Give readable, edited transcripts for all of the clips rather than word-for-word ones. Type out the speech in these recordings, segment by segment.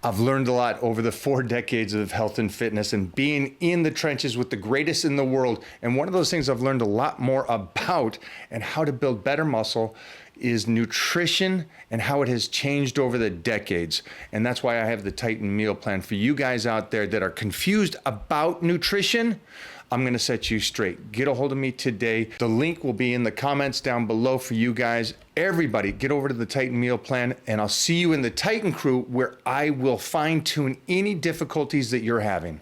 I've learned a lot over the 4 decades of health and fitness and being in the trenches with the greatest in the world. And one of those things I've learned a lot more about and how to build better muscle is nutrition and how it has changed over the decades. And that's why I have the Titan meal plan for you guys out there that are confused about nutrition. I'm going to set you straight. Get a hold of me today. The link will be in the comments down below for you guys. Everybody, get over to the Titan meal plan, and I'll see you in the Titan crew where I will fine tune any difficulties that you're having.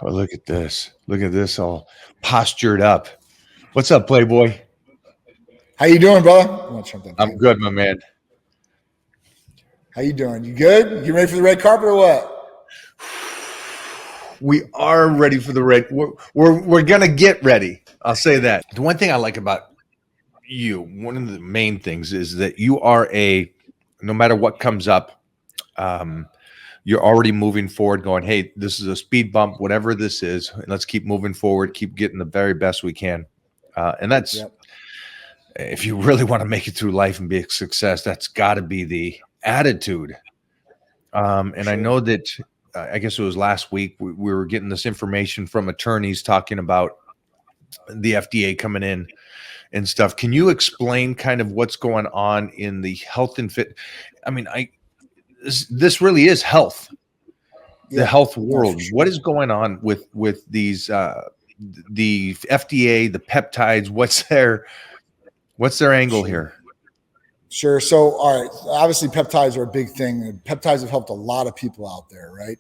Oh, look at this. Look at this all postured up. What's up, Playboy? How you doing, brother? I'm good, my man. How you doing? You good? You ready for the red carpet or what? We are ready for the red. We're gonna get ready. I'll say that. The one thing I like about you, one of the main things, is that you are no matter what comes up, you're already moving forward, going, hey, this is a speed bump, whatever this is, and let's keep moving forward, keep getting the very best we can. And that's, if you really want to make it through life and be a success, that's got to be the attitude. And I know that. I guess it was last week, we were getting this information from attorneys talking about the FDA coming in and stuff. Can you explain kind of what's going on in the health and fit? I mean, this really is health, the health world. Sure. What is going on with these, the FDA, the peptides? What's their angle here? Sure. So, all right. Obviously, peptides are a big thing. And peptides have helped a lot of people out there, right?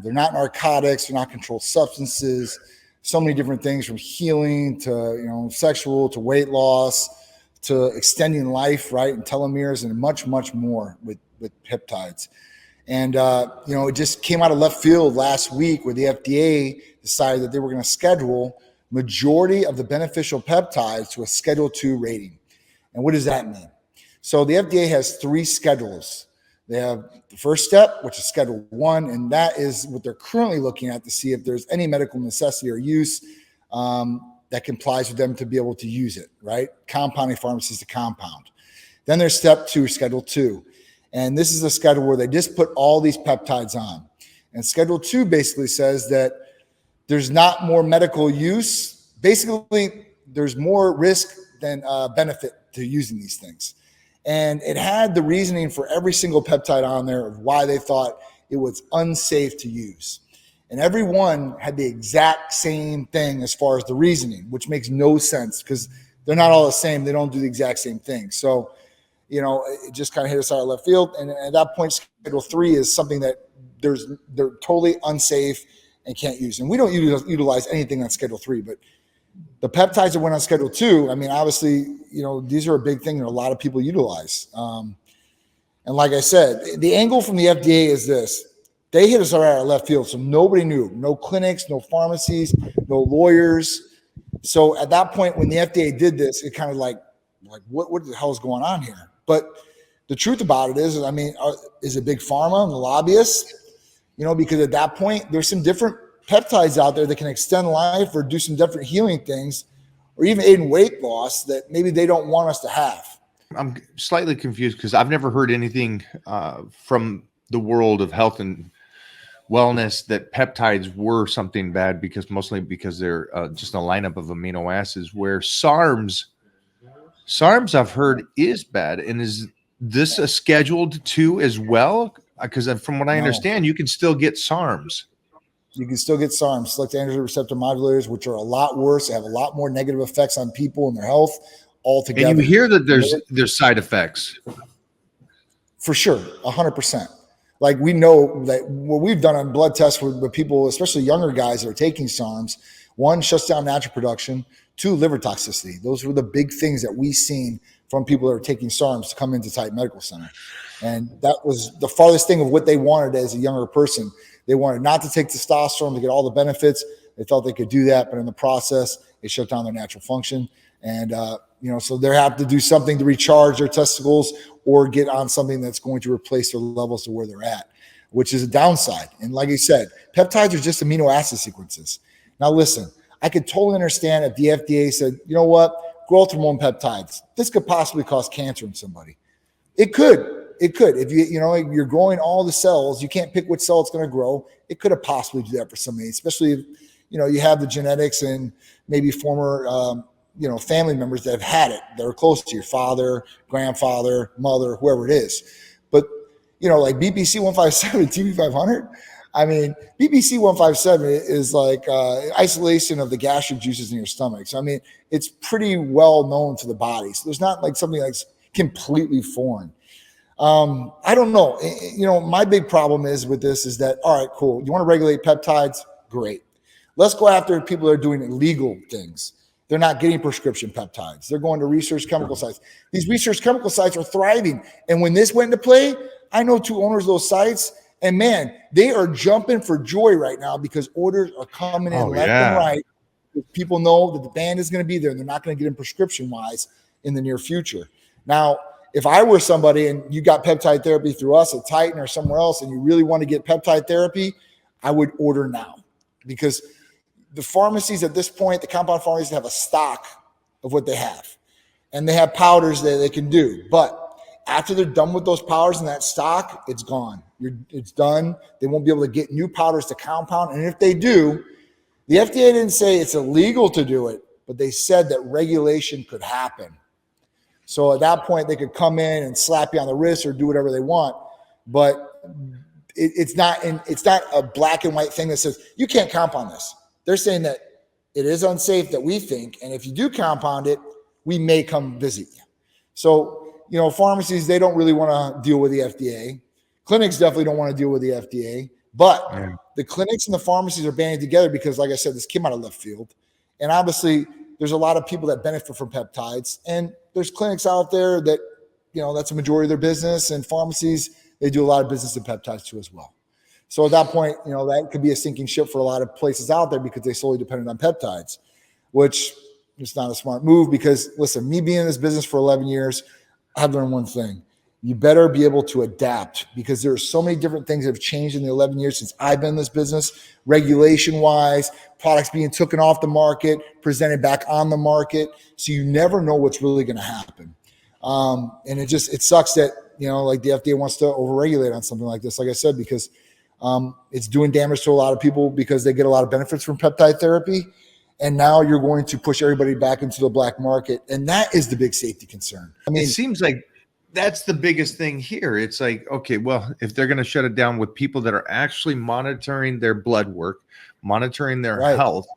They're not narcotics. They're not controlled substances. So many different things, from healing to sexual to weight loss to extending life, right? And telomeres and much, much more with peptides. And it just came out of left field last week where the FDA decided that they were going to schedule majority of the beneficial peptides to a Schedule II rating. And what does that mean? So the FDA has 3 schedules. They have the first step, which is Schedule 1, and that is what they're currently looking at to see if there's any medical necessity or use that complies with them to be able to use it, right? Compounding pharmacies to compound. Then there's Step 2, Schedule 2. And this is a schedule where they just put all these peptides on. And Schedule 2 basically says that there's not more medical use. Basically, there's more risk than benefit to using these things. And it had the reasoning for every single peptide on there of why they thought it was unsafe to use. And every one had the exact same thing as far as the reasoning, which makes no sense because they're not all the same. They don't do the exact same thing. So, it just kind of hit us out of left field. And at that point, Schedule 3 is something that they're totally unsafe and can't use. And we don't utilize anything on Schedule 3, but the peptides that went on Schedule 2, I mean, obviously, these are a big thing that a lot of people utilize. And like I said, the angle from the FDA is this. They hit us out of left field, so nobody knew. No clinics, no pharmacies, no lawyers. So at that point, when the FDA did this, it kind of like what the hell is going on here? But the truth about it is it big pharma and the lobbyists? Because at that point, there's some different peptides out there that can extend life or do some different healing things or even aid in weight loss that maybe they don't want us to have. I'm slightly confused because I've never heard anything from the world of health and wellness that peptides were something bad, mostly because they're just a lineup of amino acids, where SARMs I've heard is bad. And is this a Scheduled 2 as well? Because from what I understand, you can still get SARMs. You can still get SARMs, selective androgen receptor modulators, which are a lot worse. They have a lot more negative effects on people and their health altogether. And you hear that there's side effects. For sure, 100%. Like, we know that what we've done on blood tests with people, especially younger guys that are taking SARMs, 1, shuts down natural production, 2, liver toxicity. Those were the big things that we've seen from people that are taking SARMs to come into Titan Medical Center. And that was the farthest thing of what they wanted as a younger person. They wanted not to take testosterone to get all the benefits. They thought they could do that, but in the process, it shut down their natural function. And, so they have to do something to recharge their testicles or get on something that's going to replace their levels to where they're at, which is a downside. And like I said, peptides are just amino acid sequences. Now, listen, I could totally understand if the FDA said, you know what, growth hormone peptides, this could possibly cause cancer in somebody. It could. It could. If you're growing all the cells, you can't pick which cell it's going to grow. It could have possibly do that for somebody, especially if, you have the genetics and maybe former, family members that have had it, that are close to your father, grandfather, mother, whoever it is. But, like BPC 157, TB 500, I mean, BPC 157 is like isolation of the gastric juices in your stomach. So, I mean, it's pretty well known to the body. So there's not like something that's completely foreign. I don't know. My big problem is with this is that, all right, cool. You want to regulate peptides? Great. Let's go after people that are doing illegal things. They're not getting prescription peptides. They're going to research chemical sites. These research chemical sites are thriving. And when this went into play, I know 2 owners of those sites, and man, they are jumping for joy right now because orders are coming in left and right. People know that the band is going to be there and they're not going to get in prescription-wise in the near future. Now, if I were somebody and you got peptide therapy through us at Titan or somewhere else and you really want to get peptide therapy, I would order now, because the pharmacies at this point, the compound pharmacies have a stock of what they have, and they have powders that they can do. But after they're done with those powders in that stock, it's gone. It's done. They won't be able to get new powders to compound. And if they do, the FDA didn't say it's illegal to do it, but they said that regulation could happen. So at that point, they could come in and slap you on the wrist or do whatever they want. But it's not a black and white thing that says you can't compound this. They're saying that it is unsafe that we think, and if you do compound it, we may come visit you. So, pharmacies, they don't really want to deal with the FDA. Clinics definitely don't want to deal with the FDA. But the clinics and the pharmacies are banding together because, like I said, this came out of left field. And obviously, there's a lot of people that benefit from peptides. And there's clinics out there that, that's a majority of their business. And pharmacies, they do a lot of business in peptides too as well. So at that point, that could be a sinking ship for a lot of places out there because they solely depended on peptides, which is not a smart move because, listen, me being in this business for 11 years, I've learned one thing. You better be able to adapt because there are so many different things that have changed in the 11 years since I've been in this business, regulation-wise, products being taken off the market, presented back on the market. So you never know what's really going to happen. And it sucks that, like the FDA wants to overregulate on something like this, like I said, because it's doing damage to a lot of people because they get a lot of benefits from peptide therapy. And now you're going to push everybody back into the black market. And that is the big safety concern. I mean, it seems like that's the biggest thing here. It's like, okay, well, if they're going to shut it down with people that are actually monitoring their blood work, monitoring their health,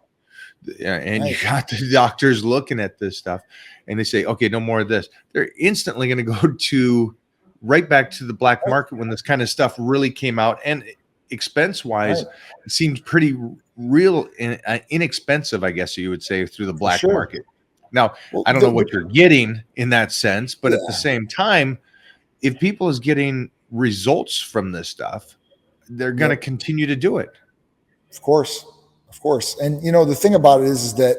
and you got the doctors looking at this stuff and they say, okay, no more of this. They're instantly going to go right back to the black market when this kind of stuff really came out. And expense-wise, it seems pretty real inexpensive, I guess you would say, through the black market. Now, I don't know what you're getting in that sense, but at the same time, if people is getting results from this stuff, they're going to continue to do it. Of course. And, the thing about it is that,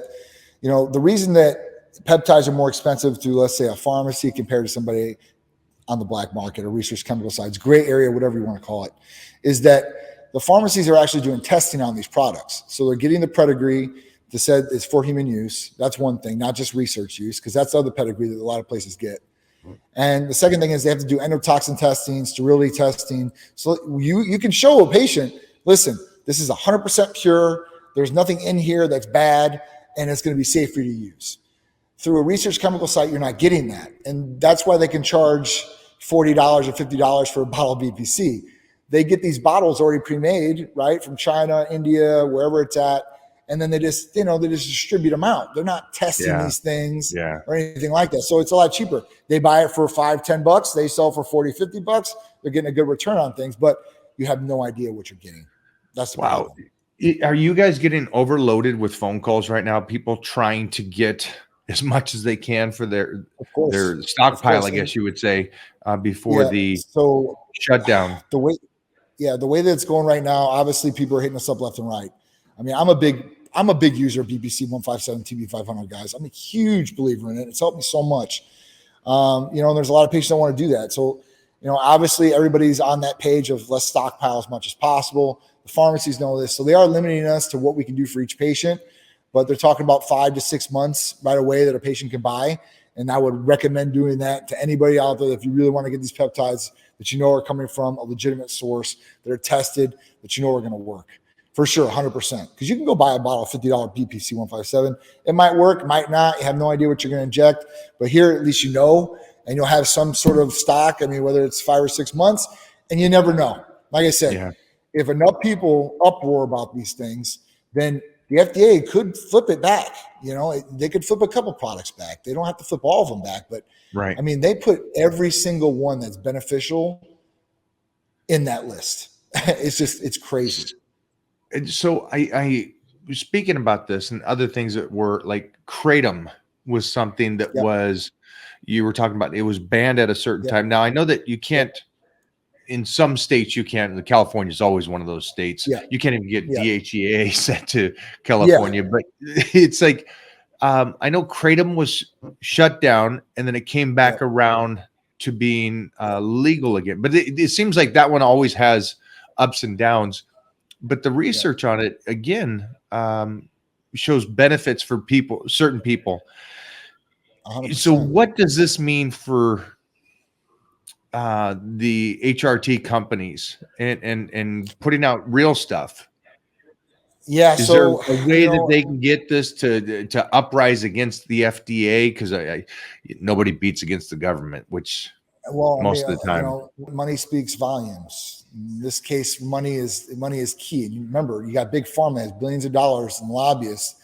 the reason that peptides are more expensive to, let's say, a pharmacy compared to somebody on the black market or research chemical sites, gray area, whatever you want to call it, is that the pharmacies are actually doing testing on these products. So they're getting the pedigree that said it's for human use. That's one thing, not just research use, because that's the other pedigree that a lot of places get. And the second thing is they have to do endotoxin testing, sterility testing. So you can show a patient, listen, this is 100% pure. There's nothing in here that's bad, and it's going to be safe for you to use. Through a research chemical site, you're not getting that. And that's why they can charge $40 or $50 for a bottle of BPC. They get these bottles already pre-made, right, from China, India, wherever it's at, and then they just distribute them out. They're not testing these things or anything like that. So it's a lot cheaper. They buy it for $5-10. They sell for $40-50. They're getting a good return on things, but you have no idea what you're getting. That's the problem. Are you guys getting overloaded with phone calls right now? People trying to get as much as they can for their stockpile, I guess you would say, before the shutdown. The way that it's going right now, obviously people are hitting us up left and right. I mean, I'm a big user of BPC 157, TB 500, guys. I'm a huge believer in it. It's helped me so much. And there's a lot of patients that want to do that. So, obviously everybody's on that page of let's stockpile as much as possible. The pharmacies know this. So they are limiting us to what we can do for each patient, but they're talking about 5 to 6 months right away that a patient can buy. And I would recommend doing that to anybody out there. If you really want to get these peptides, that you know are coming from a legitimate source, that are tested, that you know are going to work. For sure, 100%. Because you can go buy a bottle of $50 BPC 157. It might work, it might not. You have no idea what you're going to inject. But here, at least you know, and you'll have some sort of stock. I mean, whether it's 5 or 6 months, and you never know. Like I said, if enough people uproar about these things, then the FDA could flip it back. You know, they could flip a couple products back. They don't have to flip all of them back. But, I mean, they put every single one that's beneficial in that list. It's crazy. So I was speaking about this and other things that were like kratom was something that was, you were talking about, it was banned at a certain time. Now I know that you can't, in some states you can't, California is always one of those states. You can't even get DHEA sent to California, but it's like, I know kratom was shut down and then it came back around to being legal again, but it seems like that one always has ups and downs. But the research on it, again, shows benefits for people, certain people. 100%. So what does this mean for the HRT companies and putting out real stuff? Is there a way that they can get this to uprise against the FDA? Because nobody beats against the government, which most of the time, money speaks volumes. In this case, money is key. And remember, you got big pharma has billions of dollars and lobbyists.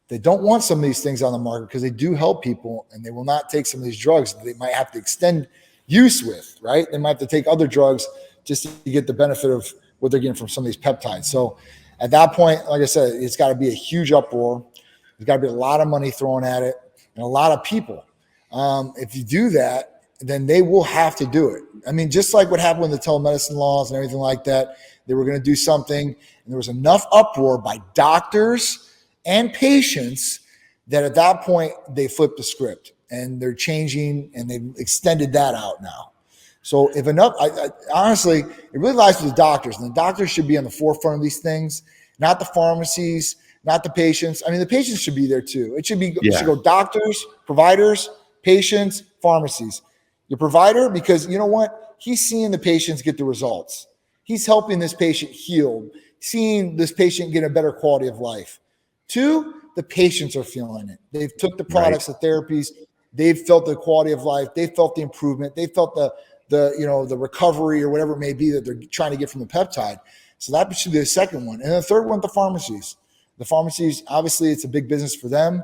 They don't want some of these things on the market because they do help people, and they will not take some of these drugs that they might have to extend use with, right? They might have to take other drugs just to get the benefit of what they're getting from some of these peptides. So at that point, like I said, it's got to be a huge uproar. There's got to be a lot of money thrown at it and a lot of people. If you do that, then they will have to do it. I mean, just like what happened with the telemedicine laws and everything like that, they were going to do something, and there was enough uproar by doctors and patients that at that point they flipped the script and they're changing and they've extended that out now. So if enough, honestly, it really lies with the doctors, and the doctors should be on the forefront of these things, not the pharmacies, not the patients. I mean, the patients should be there too. It should be, it should go doctors, providers, patients, pharmacies. Your provider, because you know what? He's seeing the patients get the results. He's helping this patient heal, seeing this patient get a better quality of life. 2, the patients are feeling it. They've took the products, the therapies. They've felt the quality of life. They felt the improvement. They felt the recovery or whatever it may be that they're trying to get from the peptide. So that should be the second one. And the third one, the pharmacies. The pharmacies, obviously, it's a big business for them.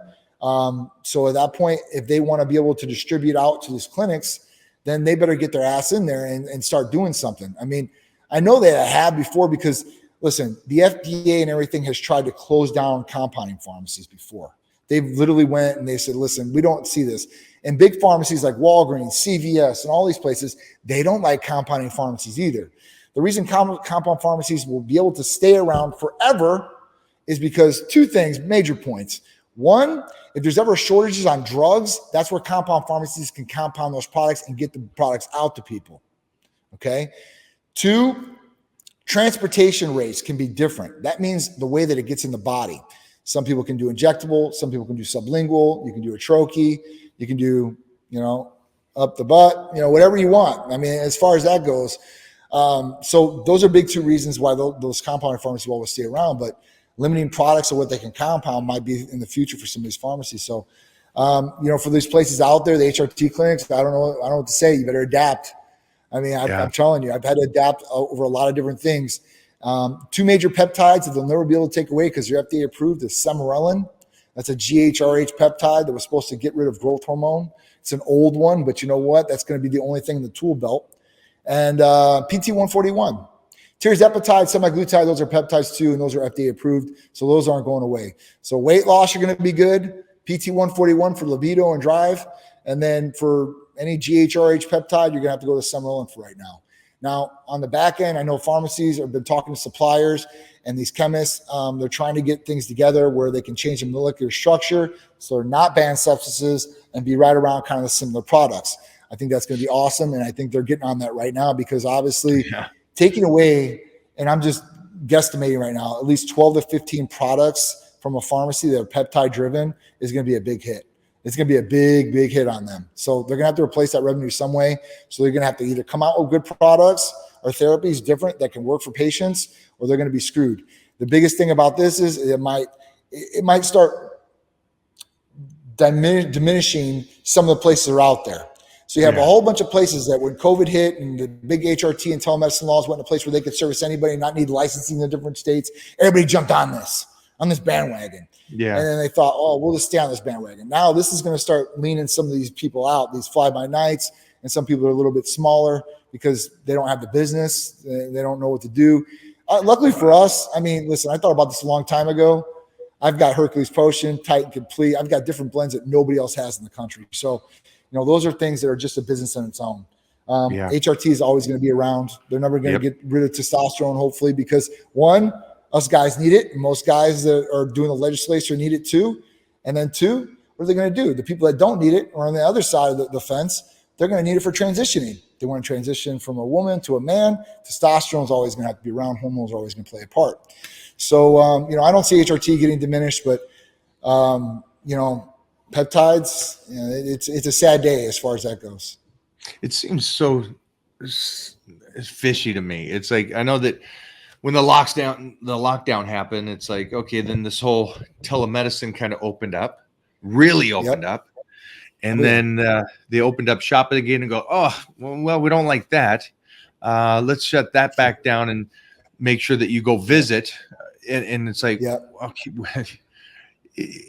So at that point, if they want to be able to distribute out to these clinics, then they better get their ass in there and start doing something. I mean, I know they have before because, listen, the FDA and everything has tried to close down compounding pharmacies before. They've literally went and they said, listen, we don't see this. And big pharmacies like Walgreens, CVS, and all these places, they don't like compounding pharmacies either. The reason compound pharmacies will be able to stay around forever is because 2 things, major points. 1, if there's ever shortages on drugs, that's where compound pharmacies can compound those products and get the products out to people. Okay. 2, transportation rates can be different. That means the way that it gets in the body. Some people can do injectable, some people can do sublingual, you can do a troche, you can do, up the butt, whatever you want. I mean, as far as that goes. So those are big 2 reasons why those compounding pharmacies will always stay around, but limiting products or what they can compound might be in the future for some of these pharmacies. So, for these places out there, the HRT clinics, I don't know what to say. You better adapt. I mean, I'm telling you, I've had to adapt over a lot of different things. 2 major peptides that they'll never be able to take away because they're FDA approved is semirelin. That's a GHRH peptide that was supposed to get rid of growth hormone. It's an old one, but you know what? That's going to be the only thing in the tool belt. And PT141. Tirzepatide, semaglutide, those are peptides too, and those are FDA approved. So those aren't going away. So weight loss, you're going to be good. PT141 for libido and drive. And then for any GHRH peptide, you're going to have to go to semirelin for right now. Now, on the back end, I know pharmacies have been talking to suppliers and these chemists. They're trying to get things together where they can change the molecular structure so they're not banned substances and be right around kind of the similar products. I think that's going to be awesome, and I think they're getting on that right now because obviously taking away, and I'm just guesstimating right now, at least 12 to 15 products from a pharmacy that are peptide driven is going to be a big hit. It's going to be a big, big hit on them. So they're going to have to replace that revenue some way. So they're going to have to either come out with good products or therapies different that can work for patients, or they're going to be screwed. The biggest thing about this is it might start diminishing some of the places that are out there. So you have a whole bunch of places that when COVID hit and the big HRT and telemedicine laws went in a place where they could service anybody and not need licensing in different states, everybody jumped on this bandwagon. Yeah. And then they thought, oh, we'll just stay on this bandwagon. Now this is going to start leaning some of these people out, these fly-by-nights, and some people are a little bit smaller because they don't have the business. They don't know what to do. Luckily for us, I mean, listen, I thought about this a long time ago. I've got Hercules Potion, Titan Complete. I've got different blends that nobody else has in the country. So, those are things that are just a business on its own. HRT is always going to be around. They're never going to get rid of testosterone, hopefully, because one, us guys need it. And most guys that are doing the legislature need it too. And then two, what are they going to do? The people that don't need it are on the other side of the fence. They're going to need it for transitioning. They want to transition from a woman to a man. Testosterone is always going to have to be around. Hormones are always going to play a part. So, I don't see HRT getting diminished, but, peptides, it's a sad day as far as that goes. It seems so fishy to me. It's like, I know that when the lockdown happened, it's like, okay, then this whole telemedicine kind of really opened up. And then they opened up shop again and go, oh, well, we don't like that. Let's shut that back down and make sure that you go visit. And it's like, okay.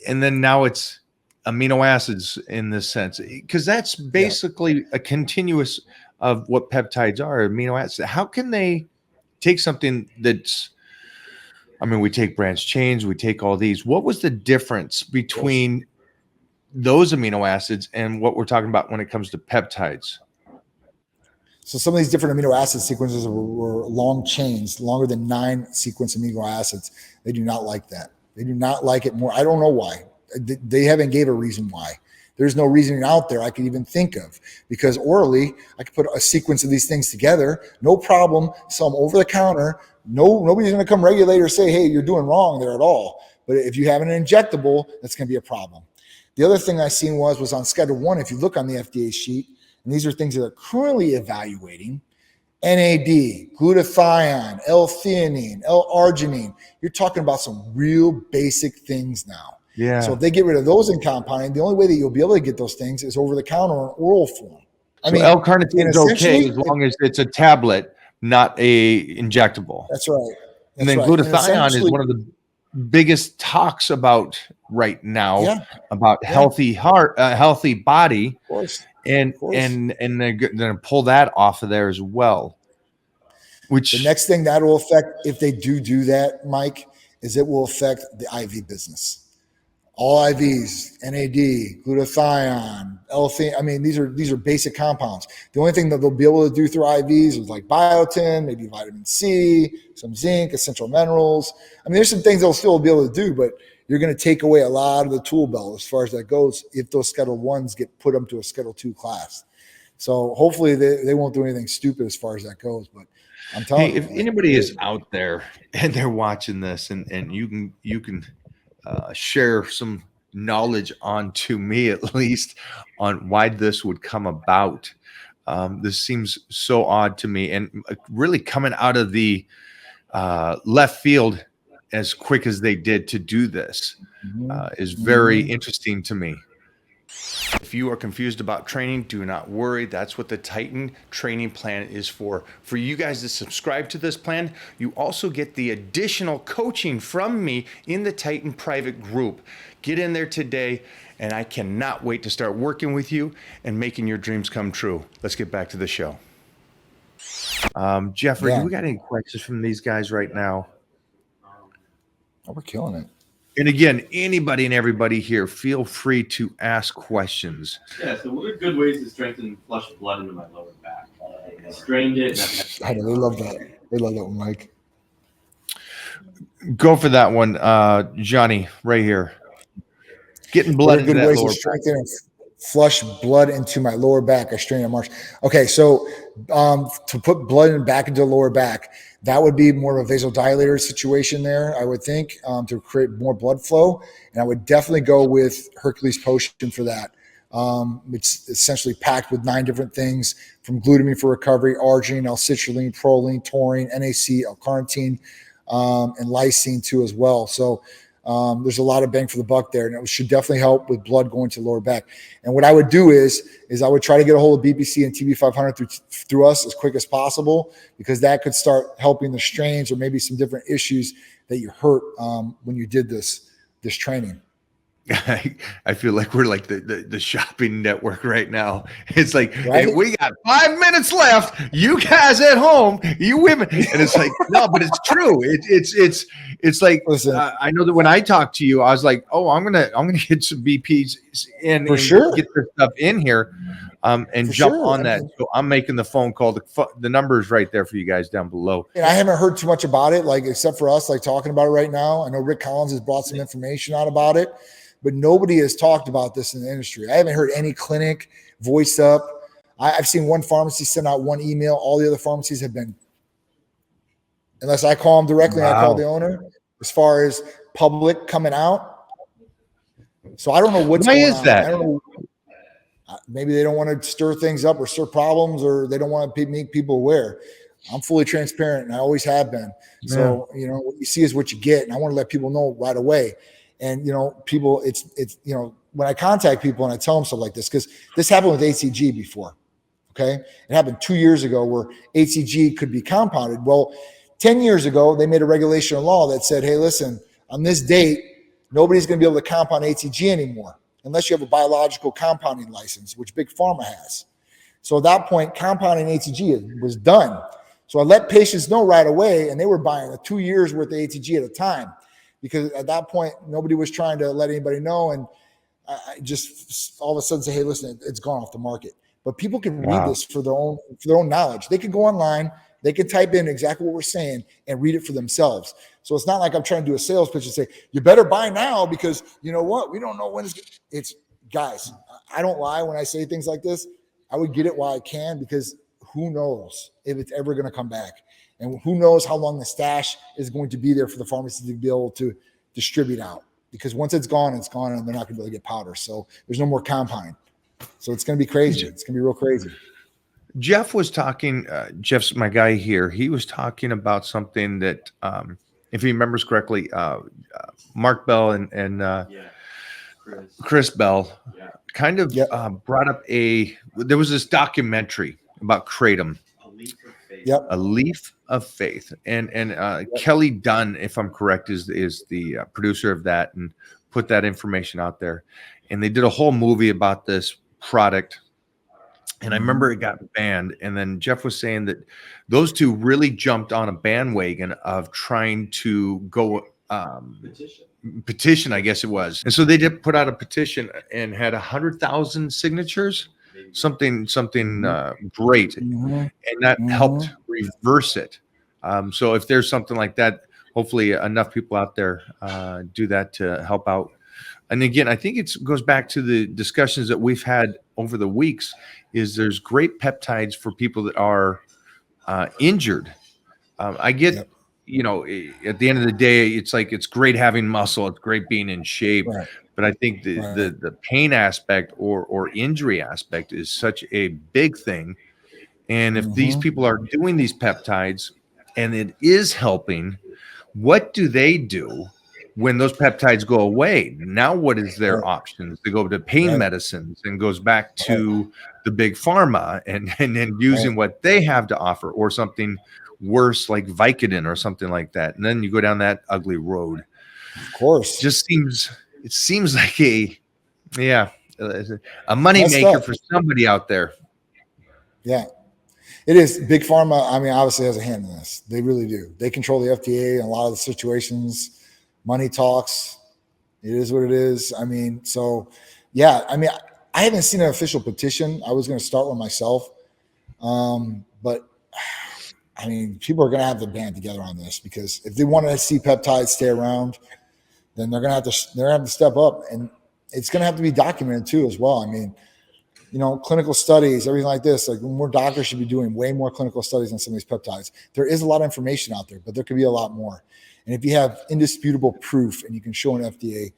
And then now it's amino acids in this sense, because that's basically a continuous of what peptides are, amino acids. How can they take something that's, we take branched chains, we take all these. What was the difference between those amino acids and what we're talking about when it comes to peptides? So some of these different amino acid sequences were long chains, longer than 9 sequence amino acids. They do not like that. They do not like it more. I don't know why. They haven't gave a reason why. There's no reasoning out there I could even think of, because orally I could put a sequence of these things together, no problem, sell them over the counter. Nobody's going to come regulate or say, hey, you're doing wrong there at all. But if you have an injectable, that's going to be a problem. The other thing I seen was on Schedule 1, if you look on the FDA sheet, and these are things that they're currently evaluating, NAD, glutathione, L-theanine, L-arginine. You're talking about some real basic things now. Yeah. So if they get rid of those in compounding, the only way that you'll be able to get those things is over the counter or in oral form. L-carnitine is okay as long as it's a tablet, not a injectable. That's right. And then glutathione is one of the biggest talks about right now about healthy heart, healthy body. Of course. And they're going to pull that off of there as well. Which the next thing that will affect, if they do that, Mike, is it will affect the IV business. All IVs, NAD, glutathione, L-theanine. These are basic compounds. The only thing that they'll be able to do through IVs is like biotin, maybe vitamin C, some zinc, essential minerals. There's some things they'll still be able to do, but you're going to take away a lot of the tool belt as far as that goes if those Schedule 1s get put up to a Schedule 2 class. So hopefully they won't do anything stupid as far as that goes. But I'm telling you, if anybody is out there and they're watching this and you can share some knowledge onto me at least on why this would come about. This seems so odd to me, and really coming out of the left field as quick as they did to do this is very interesting to me. If you are confused about training, do not worry. That's what the Titan training plan is for. For you guys to subscribe to this plan, you also get the additional coaching from me in the Titan private group. Get in there today, and I cannot wait to start working with you and making your dreams come true. Let's get back to the show. Jeffrey, do we got any questions from these guys right now? Oh, we're killing it. And again, anybody and everybody here, feel free to ask questions. Yeah, so what are good ways to strengthen flush blood into my lower back? I strained it. They love that. They love that one, Mike. Go for that one, Johnny, right here. Getting blood into that lower back. flush blood into my lower back. I strain and march. Okay, so to put blood back into the lower back, that would be more of a vasodilator situation there, I would think, to create more blood flow. And I would definitely go with Hercules Potion for that. It's essentially packed with 9 different things, from glutamine for recovery, arginine, L-citrulline, proline, taurine, NAC, L-carnitine, and lysine too as well. So there's a lot of bang for the buck there, and it should definitely help with blood going to the lower back. And what I would do is I would try to get a hold of BPC and TB500 through us as quick as possible, because that could start helping the strains or maybe some different issues that you hurt when you did this training. I feel like we're like the shopping network right now. It's like, right? Hey, we got 5 minutes left. You guys at home, you women, and it's like, no, but it's true. It's like, I know that when I talked to you, I was like, oh, I'm gonna get some BPs in for sure, get this stuff in here, and for jump sure. on that. So I'm making the phone call. The number is right there for you guys down below. And I haven't heard too much about it, like except for us, like talking about it right now. I know Rick Collins has brought some information out about it, but nobody has talked about this in the industry. I haven't heard any clinic voice up. I've seen one pharmacy send out one email. All the other pharmacies have been, unless I call them directly, wow. I call the owner, as far as public coming out. So I don't know what's going on. Why is that? I don't know. Maybe they don't want to stir things up or stir problems, or they don't want to make people aware. I'm fully transparent, and I always have been. Yeah. So, what you see is what you get, and I want to let people know right away. And, people, it's, when I contact people and I tell them stuff like this, because this happened with HCG before, okay? It happened 2 years ago where HCG could be compounded. Well, 10 years ago, they made a regulation of law that said, hey, listen, on this date, nobody's going to be able to compound HCG anymore unless you have a biological compounding license, which Big Pharma has. So at that point, compounding HCG was done. So I let patients know right away, and they were buying 2 years worth of HCG at a time, because at that point, nobody was trying to let anybody know. And I just all of a sudden say, hey, listen, it's gone off the market. But people can read this for their own knowledge. They can go online, they can type in exactly what we're saying and read it for themselves. So it's not like I'm trying to do a sales pitch and say, you better buy now, because you know what? We don't know when it's guys, I don't lie when I say things like this. I would get it while I can, because who knows if it's ever going to come back. And who knows how long the stash is going to be there for the pharmacy to be able to distribute out. Because once it's gone, and they're not going to be able to get powder. So there's no more compounding. So it's going to be crazy. It's going to be real crazy. Jeff was talking, Jeff's my guy here. He was talking about something that, if he remembers correctly, Mark Bell and Chris Bell kind of brought up there was this documentary about Kratom. A Leaf of Faith, and Kelly Dunn, if I'm correct, is the producer of that, and put that information out there. And they did a whole movie about this product, and I remember it got banned. And then Jeff was saying that those two really jumped on a bandwagon of trying to go petition, I guess it was. And so they did put out a petition and had 100,000 signatures. Something great, and that helped reverse it. So if there's something like that, hopefully enough people out there do that to help out. And again, I think it goes back to the discussions that we've had over the weeks. Is there's great peptides for people that are injured. I get, at the end of the day, it's like it's great having muscle, it's great being in shape. Right. But I think the pain aspect or injury aspect is such a big thing. And if these people are doing these peptides and it is helping, what do they do when those peptides go away? Now, what is their options? They go to pain medicines and goes back to the big pharma and then using what they have to offer, or something worse like Vicodin or something like that. And then you go down that ugly road. Of course. It seems like a money maker for somebody out there. Yeah, it is. Big Pharma, I mean, obviously has a hand in this. They really do. They control the FDA in a lot of the situations. Money talks. It is what it is. I mean, so, yeah. I mean, I haven't seen an official petition. I was going to start one myself. But, I mean, people are going to have to band together on this, because if they want to see peptides stay around, then they're gonna have to step up, and it's gonna have to be documented too as well. I mean, clinical studies, everything like this. Like more doctors should be doing way more clinical studies on some of these peptides. There is a lot of information out there, but there could be a lot more. And if you have indisputable proof and you can show an FDA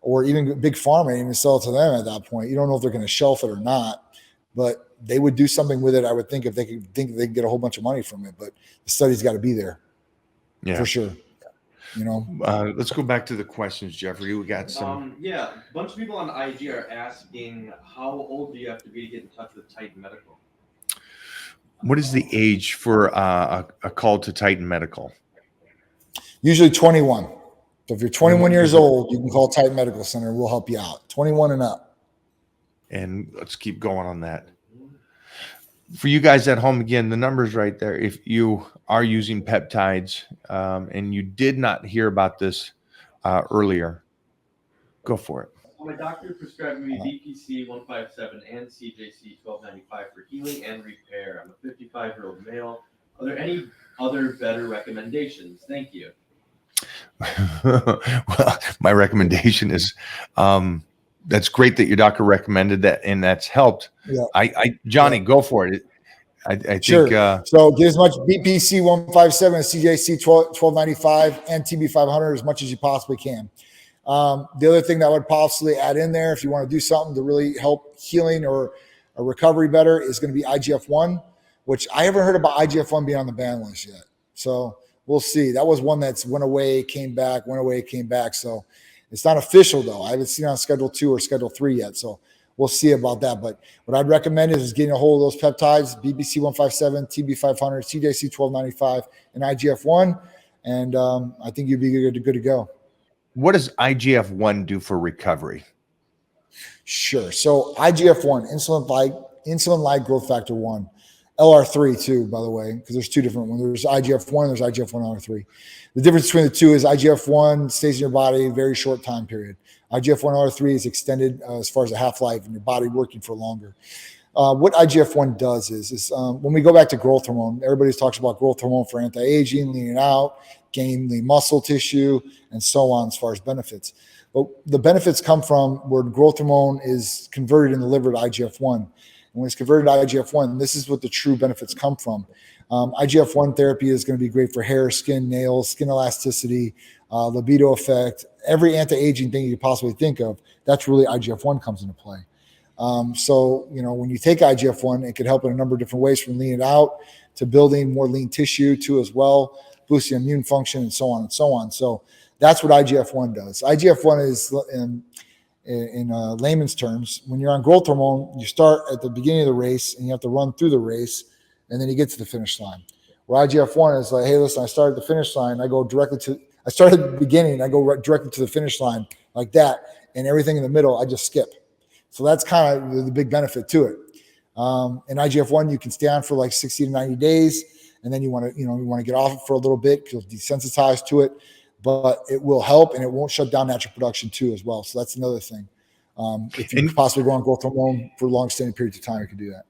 or even big pharma, even sell it to them at that point, you don't know if they're going to shelf it or not, but they would do something with it. I would think if they could think they can get a whole bunch of money from it, but the study's got to be there for sure. Let's go back to the questions, Jeffrey. We got some. A bunch of people on IG are asking, how old do you have to be to get in touch with Titan Medical? What is the age for a call to Titan Medical? Usually 21. So if you're 21 years old, you can call Titan Medical Center. We'll help you out. 21 and up. And let's keep going on that. For you guys at home, again, the number's right there. If you are using peptides and you did not hear about this earlier, go for it. My doctor prescribed me VPC 157 and CJC 1295 for healing and repair. I'm a 55-year-old male. Are there any other better recommendations? Thank you. Well, my recommendation is that's great that your doctor recommended that and that's helped. Yeah. Johnny, go for it. I think so get as much BPC 157, CJC 1295 and TB 500 as much as you possibly can. The other thing that I would possibly add in there, if you want to do something to really help healing or a recovery better, is going to be IGF-1, which I haven't heard about IGF-1 being on the ban list yet. So we'll see. That was one that's went away, came back, went away, came back. So it's not official though. I haven't seen it on Schedule 2 or Schedule 3 yet. So we'll see about that. But what I'd recommend is getting a hold of those peptides, BBC 157, TB 500, CJC 1295, and IGF-1. And I think you'd be good to go. What does IGF-1 do for recovery? Sure. So IGF-1, insulin-like growth factor 1. LR3 too, by the way, because there's two different ones. There's IGF-1 and there's IGF-1 LR3. The difference between the two is IGF-1 stays in your body a very short time period. IGF-1 LR3 is extended as far as the half-life and your body working for longer. What IGF-1 does is when we go back to growth hormone, everybody talks about growth hormone for anti-aging, leaning out, gaining the muscle tissue, and so on as far as benefits. But the benefits come from where growth hormone is converted in the liver to IGF-1. And when it's converted to IGF-1, this is what the true benefits come from. IGF-1 therapy is going to be great for hair, skin, nails, skin elasticity, libido effect, every anti-aging thing you could possibly think of. That's really IGF-1 comes into play. So, when you take IGF-1, it can help in a number of different ways, from leaning out to building more lean tissue too as well, boosting immune function and so on and so on. So that's what IGF-1 does. IGF-1 is in layman's terms, when you're on growth hormone, you start at the beginning of the race and you have to run through the race and then you get to the finish line. Where IGF-1 is like, hey, listen, I started at the finish line. I started at the beginning. I go directly to the finish line like that. And everything in the middle, I just skip. So that's kind of the big benefit to it. In IGF-1, you can stay on for like 60 to 90 days. And then you want to get off it for a little bit because you'll desensitize to it. But it will help and it won't shut down natural production too as well. So that's another thing. If you possibly go on growth hormone for long standing periods of time, you can do that.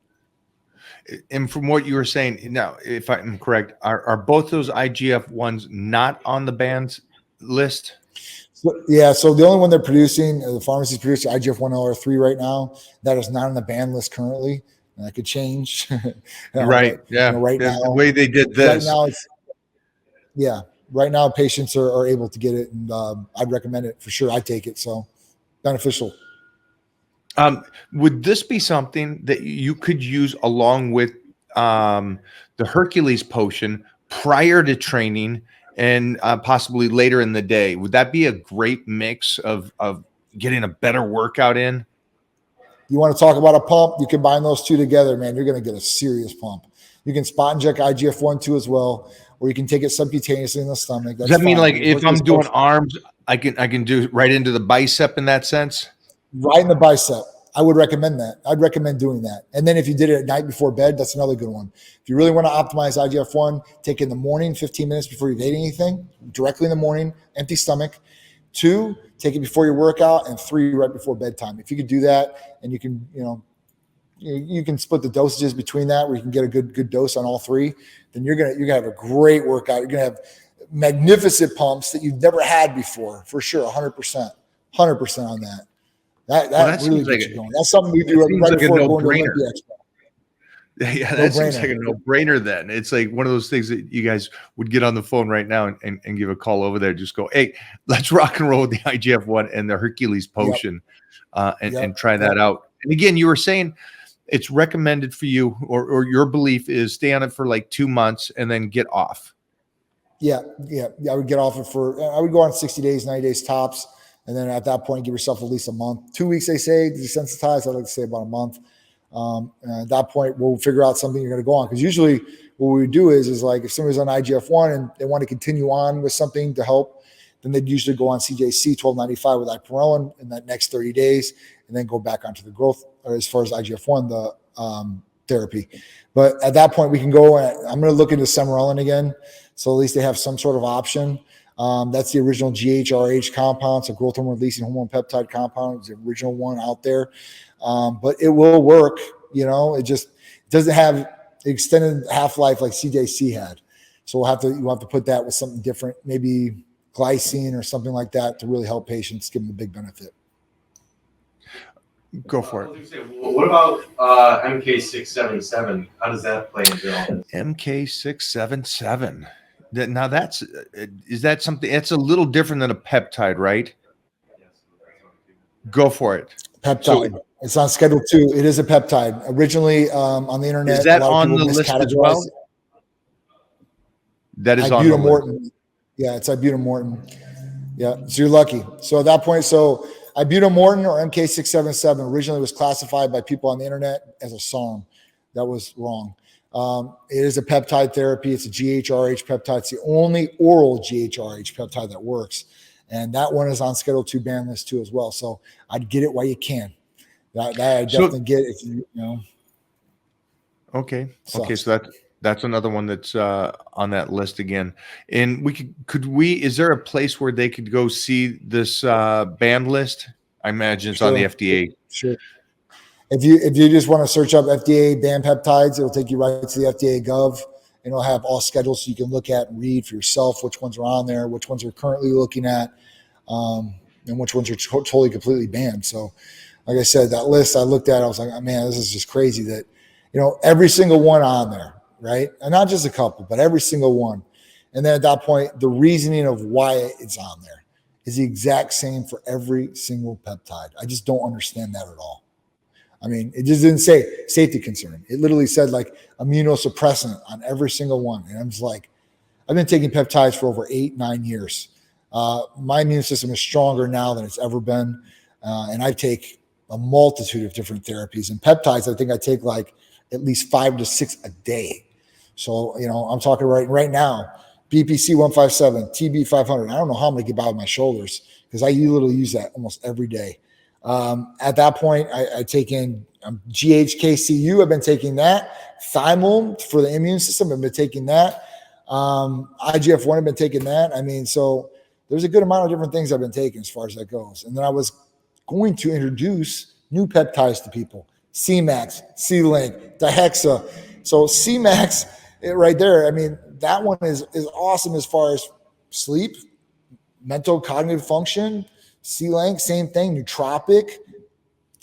And from what you were saying, now, if I'm correct, are both those IGF-1s not on the banned list? So the only one they're producing, the pharmacy's producing IGF-1 LR3 right now. That is not on the ban list currently. And that could change. Right. But, right now, the way they did this. Right now, patients are able to get it, and I'd recommend it for sure. I take it, so beneficial. Would this be something that you could use along with the Hercules potion prior to training and possibly later in the day? Would that be a great mix of getting a better workout in? You want to talk about a pump? You combine those two together, man. You're going to get a serious pump. You can spot inject IGF-1 too as well, or you can take it subcutaneously in the stomach. Does that mean like if I'm doing arms, I can do right into the bicep in that sense? Right in the bicep. I would recommend that. I'd recommend doing that. And then if you did it at night before bed, that's another good one. If you really want to optimize IGF-1, take it in the morning, 15 minutes before you've ate anything, directly in the morning, empty stomach. 2, take it before your workout, and 3, right before bedtime. If you could do that, and you can, you can split the dosages between that, where you can get a good dose on all 3, then you're gonna have a great workout. You're gonna have magnificent pumps that you've never had before, for sure, 100% on that. That really gets you going. That's something we do right before going to Olympia Expo. Yeah, that seems like a no-brainer then. It's like one of those things that you guys would get on the phone right now and give a call over there. Just go, hey, let's rock and roll with the IGF-1 and the Hercules potion and try that out. And again, you were saying it's recommended for you, or your belief is stay on it for like 2 months and then get off. Yeah. I would get off it I would go on 60 days, 90 days tops. And then at that point, give yourself at least a month. 2 weeks, they say, to desensitize. I like to say about a month. And at that point, we'll figure out something you're going to go on. Because usually what we do is like if somebody's on IGF-1 and they want to continue on with something to help, then they'd usually go on CJC 1295 with ipamorelin in that next 30 days and then go back onto the growth, or as far as IGF-1, the therapy. But at that point, we can go, I'm going to look into Semerelin again. So at least they have some sort of option. That's the original GHRH compound. It's a growth hormone releasing hormone peptide compound. It's the original one out there. But it will work, it just doesn't have extended half-life like CJC had. So we'll have to put that with something different, maybe glycine or something like that to really help patients, give them a big benefit. Go for it. What about MK677? How does that play into all this? MK677. Now is that something that's a little different than a peptide, right? Go for it. Peptide. So, it's on Schedule 2. It is a peptide. Originally on the internet, is that on the list as well? That is on the list. Yeah, it's ibutamoren. Yeah, so you're lucky. So at that point, ibutamoren or MK677 originally was classified by people on the internet as a SARM. That was wrong. It is a peptide therapy. It's a GHRH peptide. It's the only oral GHRH peptide that works. And that one is on Schedule 2 ban list too as well. So I'd get it while you can. That I definitely get if you know. Okay. Okay. So that's another one that's on that list again. And is there a place where they could go see this banned list? I imagine it's on the FDA. Sure. If you just want to search up FDA banned peptides, it'll take you right to the FDA Gov, and it'll have all schedules so you can look at and read for yourself which ones are on there, which ones are currently looking at, and which ones are totally completely banned. So, like I said, that list I looked at, I was like, oh, man, this is just crazy that, every single one on there, right? And not just a couple, but every single one. And then at that point, the reasoning of why it's on there is the exact same for every single peptide. I just don't understand that at all. I mean, it just didn't say safety concern. It literally said like immunosuppressant on every single one. And I'm just like, I've been taking peptides for over 8-9 years. My immune system is stronger now than it's ever been. And I take a multitude of different therapies. And peptides, I think I take like at least 5 to 6 a day. So, I'm talking right now, BPC 157, TB 500. I don't know how I'm going to get by with my shoulders because I literally use that almost every day. At that point, I take in GHKCU. I've been taking that. Thymol for the immune system. I've been taking that. IGF-1. I've been taking that. I mean, so there's a good amount of different things I've been taking as far as that goes. And then I was going to introduce new peptides to people. C-Max, C-Link, Dihexa. So C-Max right there, I mean, that one is awesome as far as sleep, mental cognitive function. C-Link, same thing, nootropic.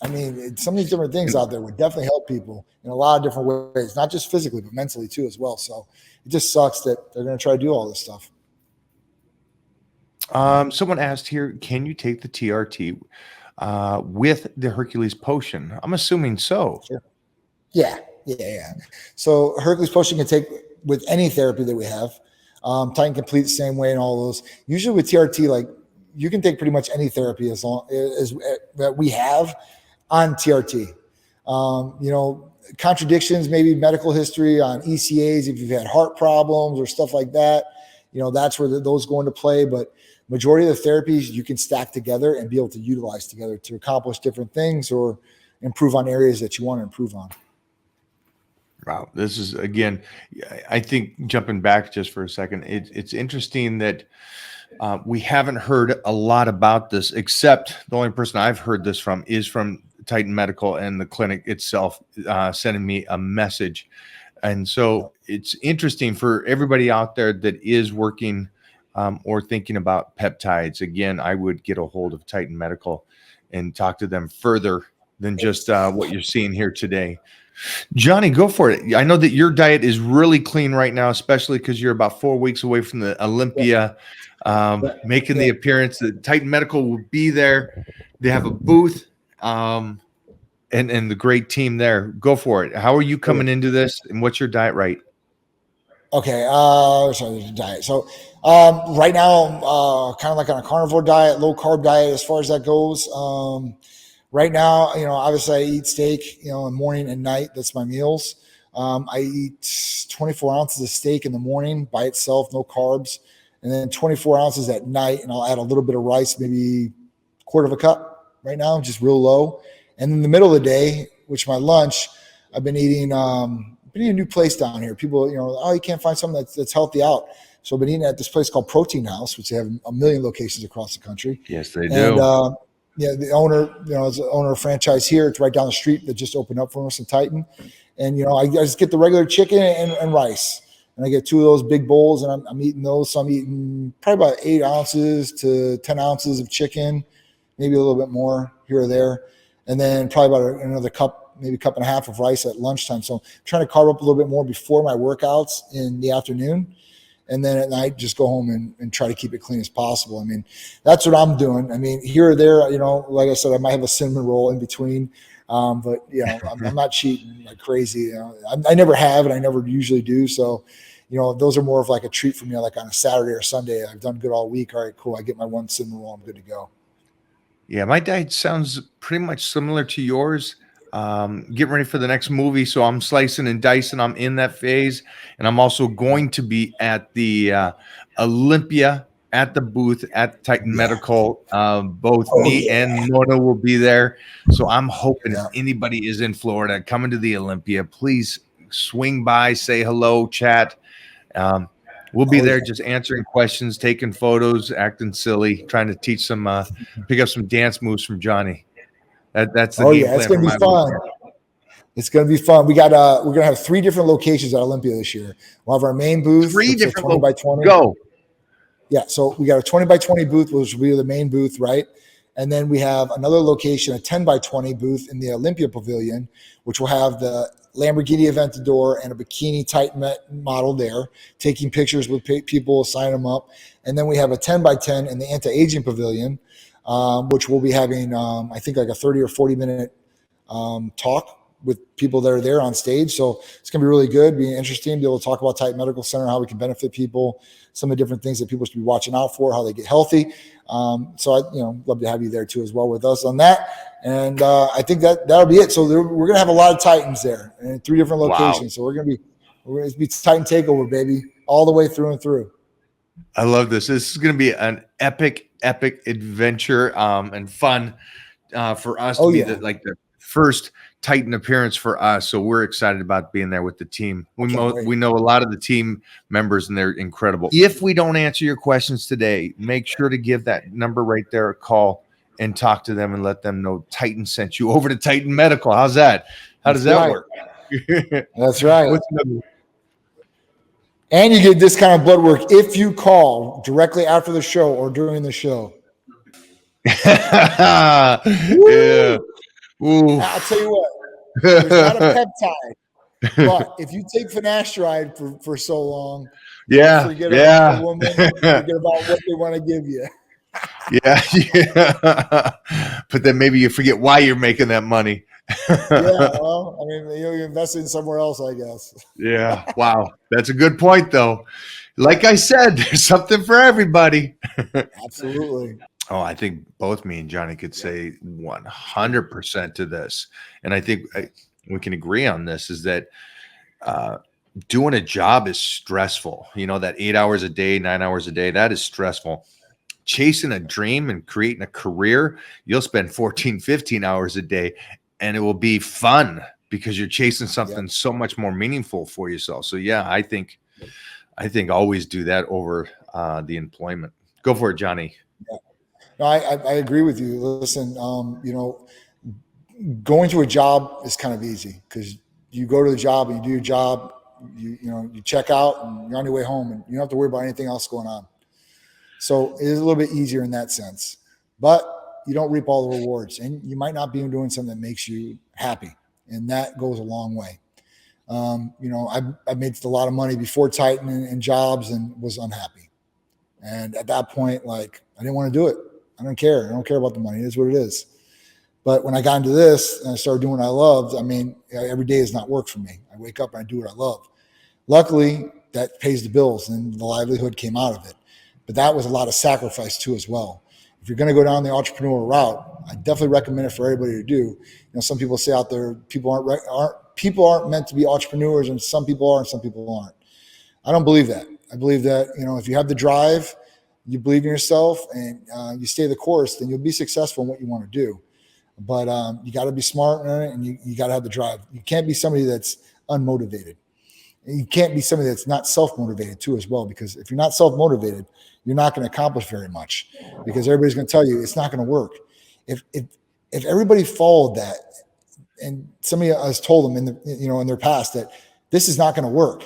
I mean, some of these different things out there would definitely help people in a lot of different ways, not just physically, but mentally too as well. So it just sucks that they're going to try to do all this stuff. Someone asked here, can you take the TRT with the Hercules potion? I'm assuming so. Sure. Yeah. So Hercules potion can take with any therapy that we have. Titan Complete the same way and all those. Usually with TRT, like you can take pretty much any therapy as long as that we have on TRT. Contradictions, maybe medical history on ECAs, if you've had heart problems or stuff like that, that's where those go into play. But majority of the therapies you can stack together and be able to utilize together to accomplish different things or improve on areas that you want to improve on. Wow. This is, again, I think jumping back just for a second, it's interesting that we haven't heard a lot about this, except the only person I've heard this from is from Titan Medical and the clinic itself sending me a message. And so it's interesting for everybody out there that is working or thinking about peptides. Again, I would get a hold of Titan Medical and talk to them further than just what you're seeing here today. Johnny, go for it. I know that your diet is really clean right now, especially because you're about 4 weeks away from the Olympia making the appearance. The Titan Medical will be there. They have a booth and the great team there. Go for it. How are you coming into this, and what's your diet right? Okay, sorry, the diet. So right now I'm kind of like on a carnivore diet, low carb diet as far as that goes. Right now, obviously I eat steak, in the morning and night. That's my meals. I eat 24 ounces of steak in the morning by itself, no carbs, and then 24 ounces at night, and I'll add a little bit of rice, maybe quarter of a cup right now, just real low. And in the middle of the day, which my lunch, I've been eating a new place down here. People, you can't find something that's healthy out. So I've been eating at this place called Protein House, which they have a million locations across the country. Yes, they do. And, the owner, is the owner of a franchise here. It's right down the street that just opened up for us in Titan. And, I just get the regular chicken and rice. And I get 2 of those big bowls, and I'm eating those. So I'm eating probably about 8 ounces to 10 ounces of chicken, maybe a little bit more here or there. And then probably about another cup, maybe a cup and a half of rice at lunchtime. So I'm trying to carb up a little bit more before my workouts in the afternoon. And then at night, just go home and try to keep it clean as possible. I mean, that's what I'm doing. I mean, here or there, like I said, I might have a cinnamon roll in between. But, I'm not cheating like crazy. I never have, and I never usually do. So, those are more of like a treat for me, like on a Saturday or Sunday. I've done good all week. All right, cool. I get my one cinnamon roll. I'm good to go. Yeah, my diet sounds pretty much similar to yours. Getting ready for the next movie, so I'm slicing and dicing. I'm in that phase, and I'm also going to be at the Olympia at the booth at Titan Medical. Both and Mona will be there, so I'm hoping if anybody is in Florida coming to the Olympia, please swing by, say hello, chat. We'll be there just answering questions, taking photos, acting silly, trying to teach some, pick up some dance moves from Johnny. That's the game plan. It's gonna be fun. It's gonna be fun. We're gonna have 3 different locations at Olympia this year. We'll have our main booth, 3 different 20 by 20. Go. Yeah, so we got a 20 by 20 booth, which will be the main booth, right? And then we have another location, a 10 by 20 booth in the Olympia Pavilion, which will have the Lamborghini Aventador and a bikini Titan model there, taking pictures with people, sign them up. And then we have a 10 by 10 in the Anti-Aging Pavilion, which we'll be having, I think, like a 30 or 40-minute talk with people that are there on stage. So it's going to be really good, be interesting, be able to talk about Titan Medical Center, how we can benefit people, some of the different things that people should be watching out for, how they get healthy. So I, love to have you there too as well with us on that. And I think that'll be it. So we're going to have a lot of Titans there in 3 different locations. Wow. So we're going to be Titan Takeover, baby, all the way through and through. I love this. This is going to be an epic adventure and fun for us to be the first Titan appearance for us. So we're excited about being there with the team. We know a lot of the team members, and they're incredible. If we don't answer your questions today, make sure to give that number right there a call and talk to them and let them know Titan sent you over to Titan Medical. How's that? How does that work? That's right. And you get discounted blood work if you call directly after the show or during the show. Yeah. Ooh. I'll tell you what, there's not a peptide, but if you take finasteride for so long, forget about the woman, forget about what they want to give you. Yeah. But then maybe you forget why you're making that money. Well, I mean, you invest in somewhere else, I guess. Yeah. Wow. That's a good point, though. Like I said, there's something for everybody. Absolutely. Oh, I think both me and Johnny could say 100% to this. And I think we can agree on this, is that doing a job is stressful. That 8 hours a day, 9 hours a day, that is stressful. Chasing a dream and creating a career, you'll spend 14, 15 hours a day, and it will be fun because you're chasing something so much more meaningful for yourself. So yeah, I think always do that over the employment. Go for it, Johnny. Yeah. No, I agree with you. Listen, going to a job is kind of easy because you go to the job and you do your job, you check out and you're on your way home and you don't have to worry about anything else going on. So it is a little bit easier in that sense. But, you don't reap all the rewards, and you might not be doing something that makes you happy. And that goes a long way. I made a lot of money before Titan and jobs and was unhappy. And at that point, like, I didn't want to do it. I don't care. I don't care about the money. It is what it is. But when I got into this and I started doing what I loved, I mean, every day is not work for me. I wake up and I do what I love. Luckily, that pays the bills and the livelihood came out of it. But that was a lot of sacrifice too as well. If you're going to go down the entrepreneurial route, I definitely recommend it for everybody to do. Some people say out there, people aren't meant to be entrepreneurs, and some people are and some people aren't. I don't believe that. I believe that, if you have the drive, you believe in yourself, and you stay the course, then you'll be successful in what you want to do. But you got to be smart in it, and you got to have the drive. You can't be somebody that's unmotivated. And you can't be somebody that's not self-motivated too as well, because if you're not self-motivated, you're not going to accomplish very much, because everybody's going to tell you it's not going to work. If everybody followed that, and somebody has told them in their past that this is not going to work,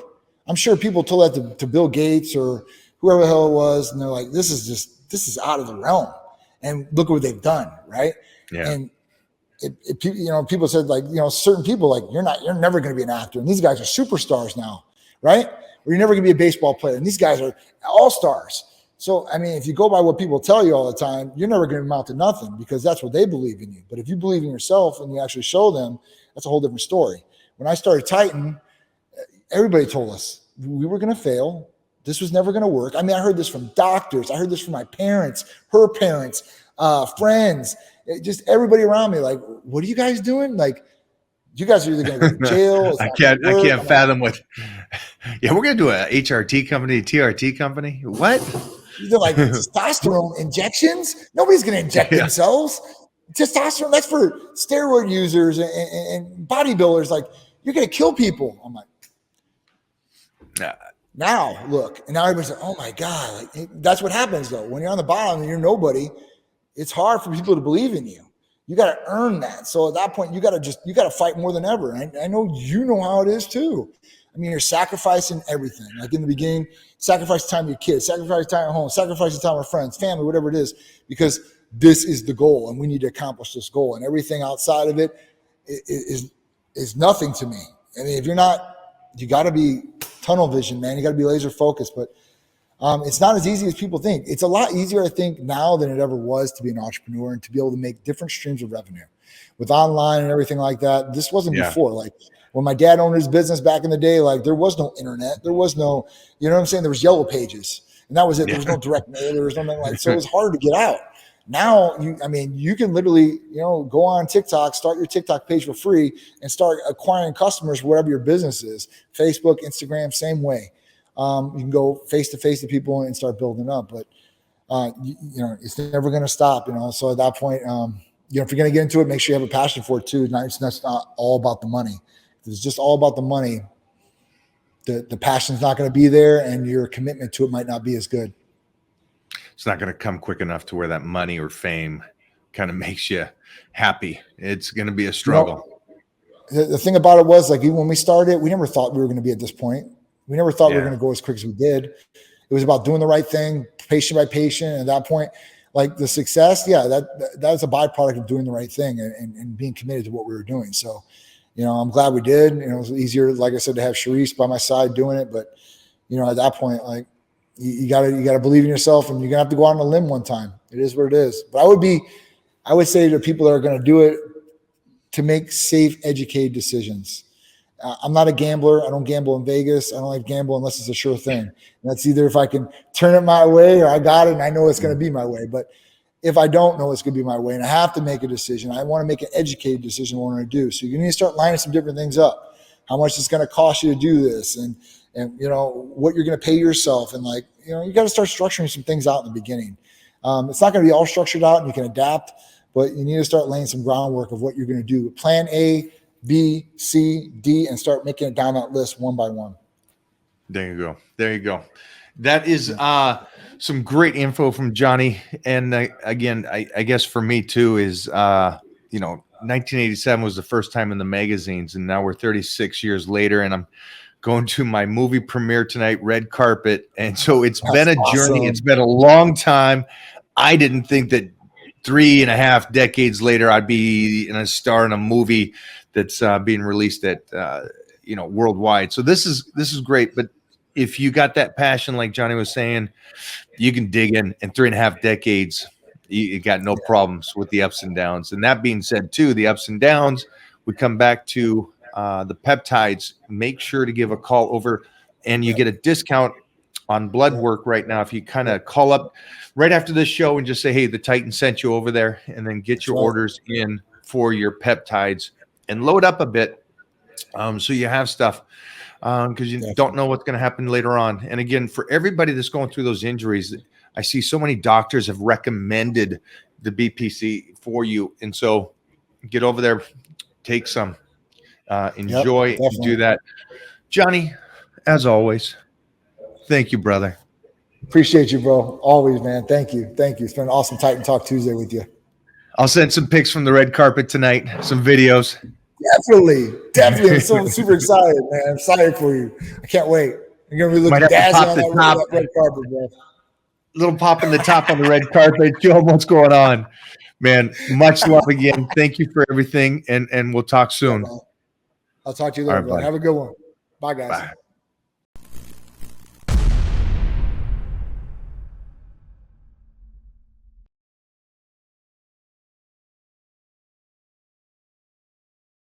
I'm sure people told that to Bill Gates or whoever the hell it was, and they're like, this is out of the realm, and look at what they've done, right? Yeah. And people said, like, certain people, like, you're never going to be an actor, and these guys are superstars now, right? Or you're never going to be a baseball player, and these guys are all stars. So, I mean, if you go by what people tell you all the time, you're never going to amount to nothing, because that's what they believe in you. But if you believe in yourself and you actually show them, that's a whole different story. When I started Titan, everybody told us we were going to fail. This was never going to work. I mean, I heard this from doctors. I heard this from my parents, her parents, friends, just everybody around me. Like, what are you guys doing? Like, you guys are either going to go to jail. I can't fathom what. Yeah, we're going to do a HRT company, TRT company. What? They're like, testosterone injections? Nobody's going to inject themselves. Testosterone, that's for steroid users and bodybuilders. Like, you're going to kill people. I'm like, now look. And now everybody's like, oh my God. Like, that's what happens though. When you're on the bottom and you're nobody, it's hard for people to believe in you. You got to earn that. So at that point, you got to fight more than ever. And I know how it is too. I mean, you're sacrificing everything. Like in the beginning, sacrifice time with your kids, sacrifice time at home, sacrifice time with friends, family, whatever it is, because this is the goal and we need to accomplish this goal. And everything outside of it is nothing to me. I mean, if you're not, you got to be tunnel vision, man. You got to be laser focused. But it's not as easy as people think. It's a lot easier, I think, now than it ever was to be an entrepreneur and to be able to make different streams of revenue with online and everything like that. This wasn't before. Like when my dad owned his business back in the day, like there was no internet. There was no, you know what I'm saying? There was yellow pages and that was it. There was no direct mail. There was nothing like, so it was hard to get out. Now, you can literally, go on TikTok, start your TikTok page for free and start acquiring customers, whatever your business is. Facebook, Instagram, same way. You can go face to face to people and start building up, but it's never going to stop. So at that point, if you're going to get into it, make sure you have a passion for it too. It's not all about the money. If it's just all about the money, the passion's not going to be there, and your commitment to it might not be as good. It's not going to come quick enough to where that money or fame kind of makes you happy. It's going to be a struggle. The thing about it was, like, even when we started, we never thought we were going to be at this point. We never thought we were going to go as quick as we did. It was about doing the right thing, patient by patient. And at that point, like the success, that's a byproduct of doing the right thing and being committed to what we were doing. So, I'm glad we did. It was easier, like I said, to have Sharice by my side doing it. But, at that point, like, you gotta believe in yourself, and you're gonna have to go out on a limb one time. It is what it is. But I would say to people that are going to do it, to make safe, educated decisions. I'm not a gambler. I don't gamble in Vegas. I don't like gamble unless it's a sure thing. And that's either if I can turn it my way or I got it and I know it's going to be my way. But if I don't know it's going to be my way and I have to make a decision, I want to make an educated decision what I'm going to do. So you need to start lining some different things up. How much it's going to cost you to do this, and what you're going to pay yourself, and you got to start structuring some things out in the beginning. It's not going to be all structured out, and you can adapt, but you need to start laying some groundwork of what you're going to do. Plan A, B, C, D, and start making it down that list one by one. There you go. That is some great info from Johnny. And again, I guess for me too is, 1987 was the first time in the magazines, and now we're 36 years later, and I'm going to my movie premiere tonight, red carpet. And so it's been a journey. It's been a long time. I didn't think that 3.5 decades later, I'd be in a star in a movie that's being released at worldwide. So this is great. But if you got that passion, like Johnny was saying, you can dig in 3.5 decades. You got no problems with the ups and downs. And that being said, too, the ups and downs, we come back to the peptides. Make sure to give a call over, and you get a discount on blood work right now if you kind of call up right after this show and just say, hey, the Titan sent you over there, and then get your orders in for your peptides and load up a bit, so you have stuff, because you don't know what's going to happen later on. And again, for everybody that's going through those injuries, I see so many doctors have recommended the BPC for you. And so get over there, take some, enjoy, and do that. Johnny, as always, thank you, brother. Appreciate you, bro. Always, man. Thank you. It's been an awesome Titan Talk Tuesday with you. I'll send some pics from the red carpet tonight, some videos. Definitely. I'm so super excited, man. I'm excited for you. I can't wait. You're gonna be looking dazzling on that red carpet, bro. Little pop in the top on the red carpet. Show them what's going on, man. Much love again. Thank you for everything, and we'll talk soon. I'll talk to you later, bro. Have a good one. Bye, guys. Bye.